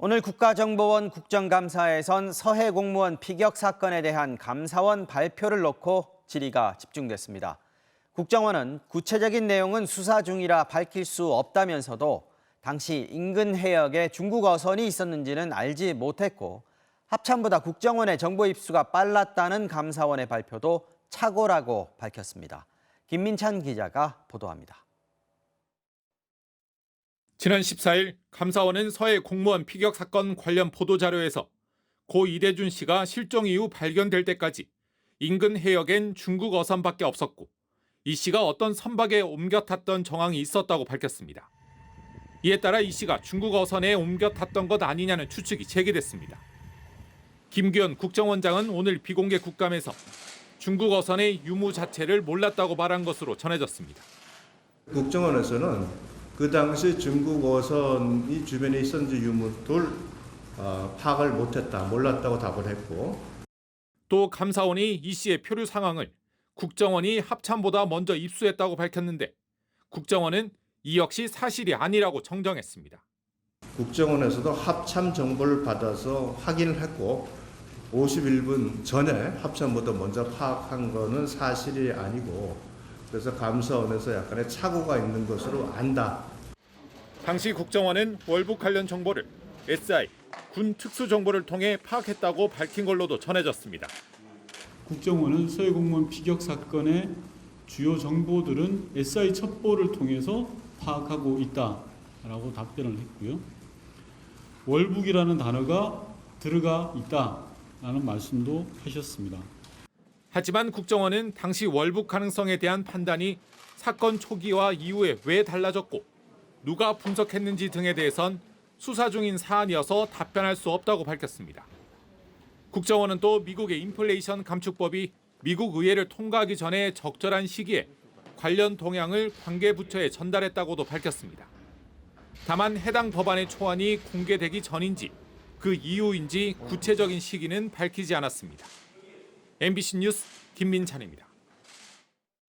오늘 국가정보원 국정감사에선 서해 공무원 피격 사건에 대한 감사원 발표를 놓고 질의가 집중됐습니다. 국정원은 구체적인 내용은 수사 중이라 밝힐 수 없다면서도 당시 인근 해역에 중국 어선이 있었는지는 알지 못했고 합참보다 국정원의 정보 입수가 빨랐다는 감사원의 발표도 착오라고 밝혔습니다. 김민찬 기자가 보도합니다. 지난 14일 감사원은 서해 공무원 피격 사건 관련 보도자료에서 고 이대준 씨가 실종 이후 발견될 때까지 인근 해역엔 중국 어선밖에 없었고 이 씨가 어떤 선박에 옮겨 탔던 정황이 있었다고 밝혔습니다. 이에 따라 이 씨가 중국 어선에 옮겨 탔던 것 아니냐는 추측이 제기됐습니다. 김규현 국정원장은 오늘 비공개 국감에서 중국 어선의 유무 자체를 몰랐다고 말한 것으로 전해졌습니다. 국정원에서는 그 당시 중국 어선이 주변에 있었는지 유무를 파악을 못했다, 몰랐다고 답을 했고, 또 감사원이 이 씨의 표류 상황을 국정원이 합참보다 먼저 입수했다고 밝혔는데 국정원은 이 역시 사실이 아니라고 정정했습니다. 국정원에서도 합참 정보를 받아서 확인을 했고 51분 전에 합참보다 먼저 파악한 것은 사실이 아니고, 그래서 감사원에서 약간의 착오가 있는 것으로 안다. 당시 국정원은 월북 관련 정보를 SI, 군 특수정보를 통해 파악했다고 밝힌 걸로도 전해졌습니다. 국정원은 서해 공무원 피격 사건의 주요 정보들은 SI 첩보를 통해서 파악하고 있다라고 답변을 했고요. 월북이라는 단어가 들어가 있다라는 말씀도 하셨습니다. 하지만 국정원은 당시 월북 가능성에 대한 판단이 사건 초기와 이후에 왜 달라졌고 누가 분석했는지 등에 대해선 수사 중인 사안이어서 답변할 수 없다고 밝혔습니다. 국정원은 또 미국의 인플레이션 감축법이 미국 의회를 통과하기 전에 적절한 시기에 관련 동향을 관계 부처에 전달했다고도 밝혔습니다. 다만 해당 법안의 초안이 공개되기 전인지 그 이후인지 구체적인 시기는 밝히지 않았습니다. MBC 뉴스 김민찬입니다.